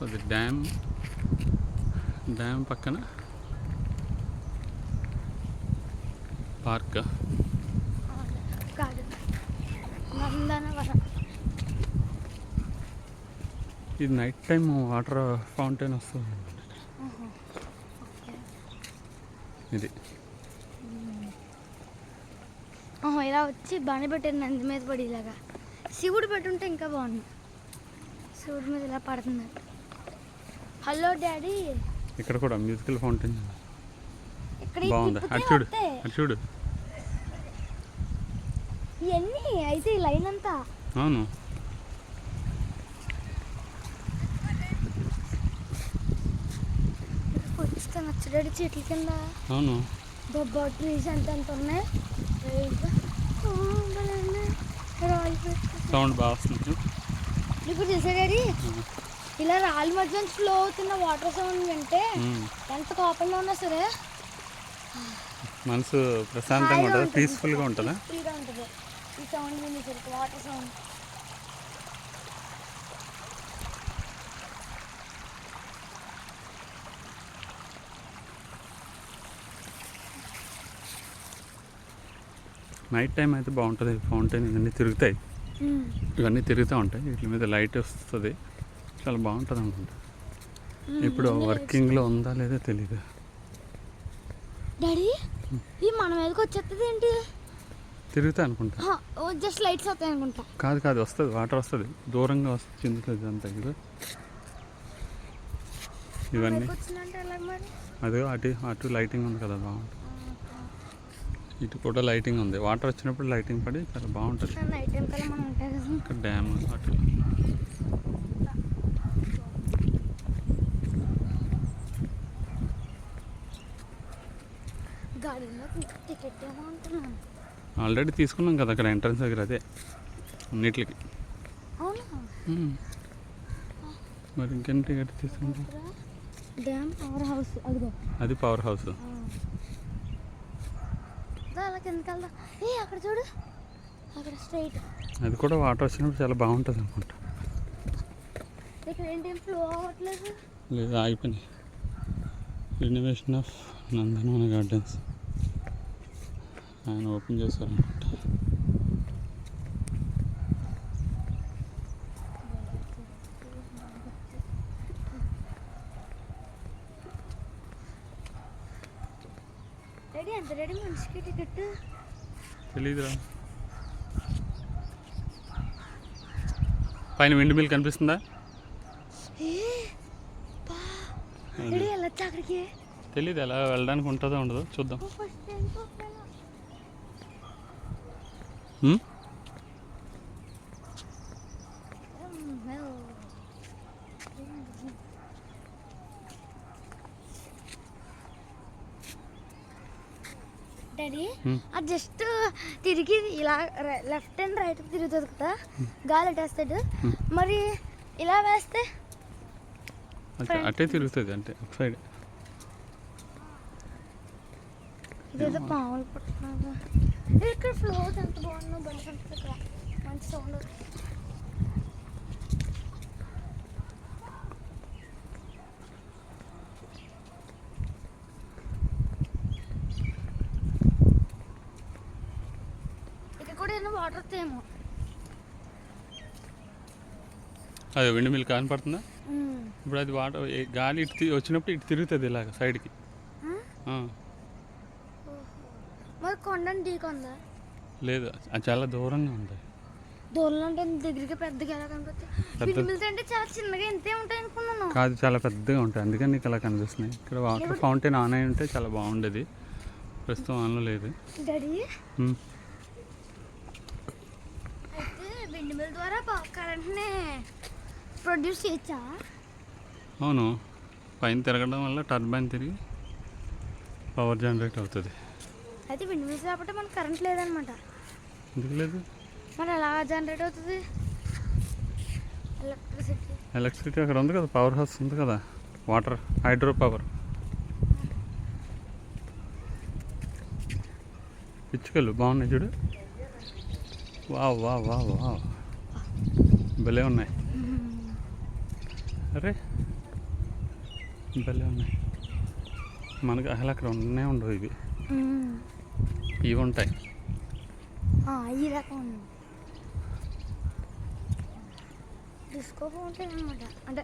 అది డ్యామ్ పక్కన పార్క్. ఇది నైట్ టైం వాటర్ ఫౌంటైన్ వస్తుంది ఇది. ఇలా వచ్చి బాగానే పెట్టారు నంది మీద పడి ఇలాగా. శివుడు పెట్టుంటే ఇంకా బాగుంది. శివుడి మీద ఇలా పడుతుంది. Hello daddy. ఇక్కడ కూడా మ్యూజికల్ ఫౌంటైన్ ఇక్కడ బాగుంది. అటు చూడు, అటు చూడు. ఇవన్నీ అయితే ఈ లైన్ అంతా. అవును, వచ్చి నచ్చడాడి చెట్ల కింద. అవును, బొబ్బా ట్రీస్ ఎంత ఉన్నాయి. సౌండ్ బాగా వస్తుంది. ఇప్పుడు చూసా డాడీ, ఇలా రాళ్ళ మధ్య నుంచి ఫ్లో అవుతున్న వాటర్ సౌండ్ వింటే ఎంత కోపంగా ఉన్నా సరే మనసు ప్రశాంతంగా ఉంటుందా, పీస్ఫుల్గా ఉంటుందా? ఫ్రీగా ఉంటుంది ఈ సౌండ్ వినేసరికి. వాటర్ సౌండ్ నైట్ టైం అయితే బాగుంటుంది. ఫౌంటైన్ ఇవన్నీ తిరుగుతాయి, ఇవన్నీ తిరుగుతూ ఉంటాయి. వీటి మీద లైట్ వస్తుంది, చాలా బాగుంటుంది అనుకుంటా. ఇప్పుడు వర్కింగ్లో ఉందా లేదా తెలీదు. డాడీ ఇది మన మీదకి వచ్చేస్తుంది ఏంటి? తిరుగుతా అనుకుంటా. జస్ట్ లైట్స్ వస్తాయి అనుకుంటా. కాదు వస్తుంది, వాటర్ వస్తుంది, దూరంగా వస్తుంది, చిందుతుంది అంతా. ఇవన్నీ అదే అటు లైటింగ్ ఉంది కదా, బాగుంటుంది. ఇటు కూడా లైటింగ్ ఉంది. వాటర్ వచ్చినప్పుడు లైటింగ్ పడి చాలా బాగుంటుంది. ఇక్కడ డ్యామ్ అట్లా. ఆల్రెడీ తీసుకున్నాం కదా అక్కడ ఎంట్రన్స్ దగ్గర, అదే అన్నిటికి. మరి ఇంకేంటి టికెట్ తీసుకుంటాం? అది పవర్ హౌస్. అక్కడ చూడు, అక్కడ స్ట్రైట్. అది కూడా వాటర్ వచ్చినప్పుడు చాలా బాగుంటుంది అనుకుంటా. ఇక్కడ ఏంటి ఫ్లో అవ్వట్లేదు? లేదు, ఆగిపోయినాయి. రెనోవేషన్ ఆఫ్ నందనవన గార్డెన్స్ ఆయన ఓపెన్ చేశారనుకుంటా. మనిషికి టికెట్ తెలీదురా. పైన విండ్ మిల్ కనిపిస్తుందా? తెలీదు, ఎలా వెళ్ళడానికి ఉంటుందో ఉండదో చూద్దాం. డాడీ అది జస్ట్ తిరిగి ఇలా లెఫ్ట్ అండ్ రైట్ తిరుగుతుంది కదా, గాలి అటేస్తాడు. మరి ఇలా వేస్తే అటే తిరుగుతుంది, అంటే ఒక సైడ్. ఇదేదో పాములు పట్టుకున్నాను. ఇక్కడ ఫ్లో ఎంత బాగున్నా, బండి ఇక్కడ మంచి సౌండ్. వాటర్ వస్తాయేమో. అదే విండ్ మిల్ కనపడుతుందా? ఇప్పుడు అది వాటర్ గాలి ఇటు వచ్చినప్పుడు ఇటు తిరుగుతుంది ఇలాగ సైడ్కి. మరి కొండని ఢీకొందా? లేదు, అది చాలా దూరంగా ఉంది. దూరంలో అంటే దగ్గరికి పెద్దగా ఎలా కనిపిస్తుంది? అంటే చాలా చిన్నగా ఇంతే ఉంటాయి అనుకున్నాను. కాదు, చాలా పెద్దగా ఉంటాయి, అందుకని నీకు అలా కనిపిస్తున్నాయి. ఇక్కడ వాటర్ ఫౌంటైన్ ఆన్ అయి ఉంటే చాలా బాగుండేది, ప్రస్తుతం ఆన్లో లేదు. డాడీ విండ్ మిల్ ద్వారా కరెంట్ని ప్రొడ్యూస్ చేయొచ్చా? అవును, పైన తిరగడం వల్ల టర్బైన్ తిరిగి పవర్ జనరేట్ అవుతుంది. అయితే విండ్ మిల్స్ కాబట్టి మనకు కరెంట్ లేదనమాట. ఎందుకు లేదు? మరి ఎలా జనరేట్ అవుతుంది ఎలక్ట్రిసిటీ? అక్కడ ఉంది కదా, పవర్ హౌస్ ఉంది కదా, వాటర్ హైడ్రో పవర్. పిచ్చుకలు బాగున్నాయి చూడు. వావ్ వావ్ వావ్ వావ్, భలే ఉన్నాయి. అరే భలే ఉన్నాయి. మనకు అసలు అక్కడ ఉండవు ఇవి. ఇవి ఉంటాయి. ఈ రకం డిస్కో బాగుంటాయి అనమాట. అంటే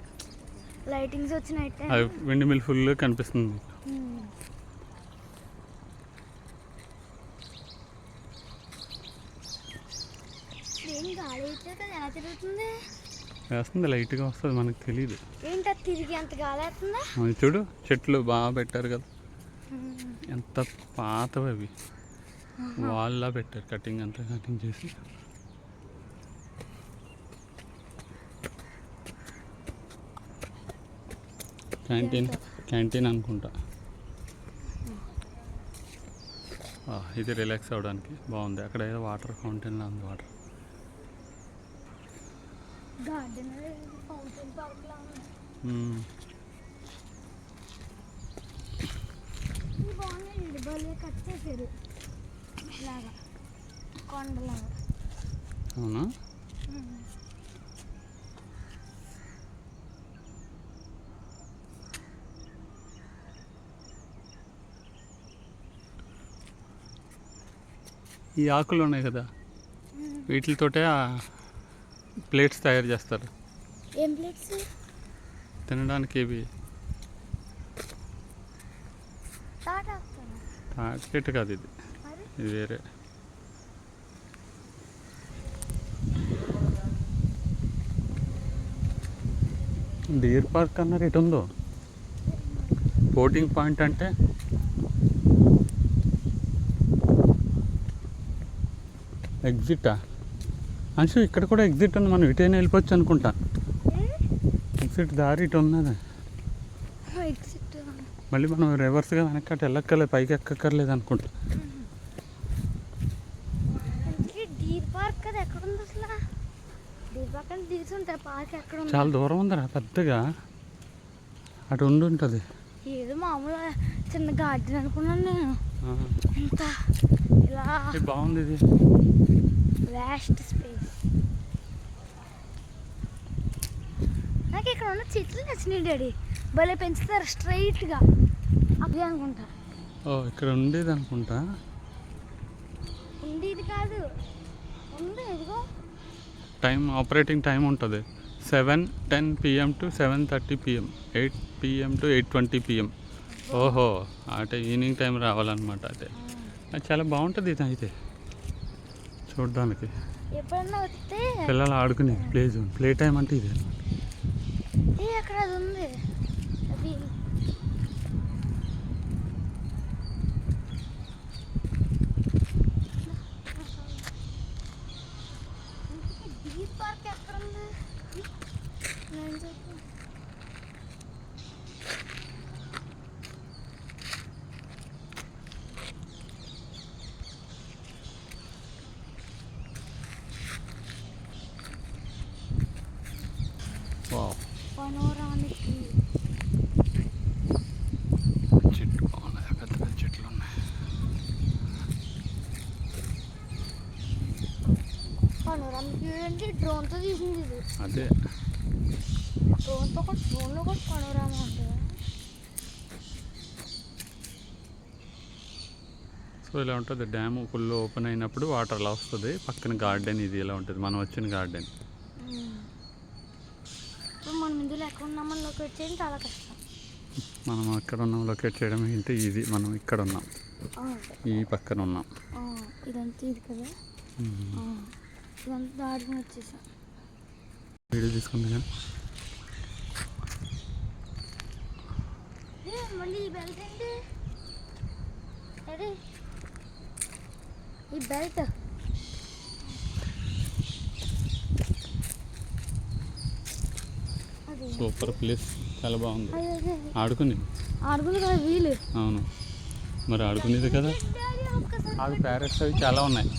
లైటింగ్స్ వచ్చినట్టే. అది విండ్ మిల్ ఫుల్ కనిపిస్తుంది. ఏం గాలి అయితే కదా ఎలా తిరుగుతుంది? వేస్తుంది, లైట్గా వస్తుంది, మనకు తెలియదు. ఏంటి తిరిగి ఎంత గాలి వేస్తుందా? చూడు చెట్లు బాగా పెట్టారు కదా, ఎంత పాతవి అవి. వాళ్ళ పెట్టారు కటింగ్ అంతా కటింగ్ చేసి. క్యాంటీన్ అనుకుంటా. ఇది రిలాక్స్ అవ్వడానికి బాగుంది. అక్కడ ఏదో వాటర్ ఫౌంటైన్లో ఉంది. వాటర్ గార్డెన్ ఫౌంటైన్ పార్క్ లా ఉంది. ఇది బాగుంది. భలే కట్ చేశారు ఇలాగా కొండలాగా. అవునా? ఈ ఆకులు ఉన్నాయి కదా, వీటితోటే ప్లేట్స్ తయారు చేస్తారు. ఏం ప్లేట్స్? తినడానికి ఇవి. తాటి కాదు ఇది, ఇది వేరే. డీర్ పార్క్ అన్నారు. ఎటు ఉందో బోటింగ్ పాయింట్ అంటే ఎగ్జిటా? అంశు ఇక్కడ కూడా ఎగ్జిట్ ఉంది. మనం ఇటైనా వెళ్ళిపోవచ్చు అనుకుంటా. ఎగ్జిట్ దారి ఇటు ఉన్నది. మళ్ళీ మనం రివర్స్గా వెనక్కి అటు వెళ్ళక్కర్లేదు, పైకి ఎక్కక్కర్లేదు అనుకుంటా. డీర్ పార్క్ అది ఎక్కడ ఉంది అసలు? డీర్ పార్క్ అంటే డీర్స్ ఉంటాయి, పార్క్ ఎక్కడ ఉంది? చాలా దూరం ఉందిరా, పెద్దగా అటు ఉండి ఉంటుంది. ఏదో మామూలుగా చిన్న గార్డెన్ అనుకున్నాను నేను. ఎంత ఇలా బాగుంది ఇది. Vast space. నాకు ఇక్కడ ఉన్న చెట్లు నచ్చినాయి డాడీ. భలే పెంచుతారు స్ట్రైట్గా. అదే అనుకుంటా. ఇక్కడ ఉండేది అనుకుంటా. ఉండేది కాదు, ఉంది. ఇదిగో టైం, ఆపరేటింగ్ టైం ఉంటుంది 7:10 PM to 7:30 PM, 8 PM to 8:20 PM. ఓహో, అంటే ఈవినింగ్ టైం రావాలన్నమాట. అదే అది చాలా బాగుంటుంది ఇది అయితే చూడడానికి. ఎప్పుడన్నా వస్తే పిల్లలు ఆడుకునే ప్లే జోన్, ప్లే టైం అంటే ఇది. అక్కడ అది ఉంది. అది డీర్ పార్క్ ఎక్కడ ఉంది? పనోరామిక్ చెట్లు బాగున్నాయి, పెద్ద పెద్ద చెట్లు ఉన్నాయి. పనోరామిక్ అంటే డ్రోన్తో తీసింది ఇది. అదే డ్రోన్లో కూడా పనోరామా ఉంటుంది. సో ఇలా ఉంటుంది. డ్యామ్ ఫుల్ ఓపెన్ అయినప్పుడు వాటర్ అలా వస్తుంది. పక్కన గార్డెన్ ఇది ఇలా ఉంటుంది, మనం వచ్చిన గార్డెన్. మనం ఇందులో ఎక్కడ ఉన్నామని లొకేట్ చేయడం చాలా కష్టం. మనం అక్కడ ఉన్నాం లొకేట్ చేయడం ఏంటి, ఇది మనం ఇక్కడ ఉన్నాం, ఈ పక్కన ఉన్నాం. ఇదంతా ఇది కదా, ఇదంతా దాడుకుని వచ్చేసాం. వీడియో తీసుకుంది కానీ మళ్ళీ ఈ బెల్ట్ ఏంటి? అదే ఈ బెల్ట్ సూపర్ ప్లేస్, చాలా బాగుంది. ఆడుకుంది కదా వీలు. అవును, మరి ఆడుకునేది కదా. అది ప్యారెట్స్ అవి చాలా ఉన్నాయి.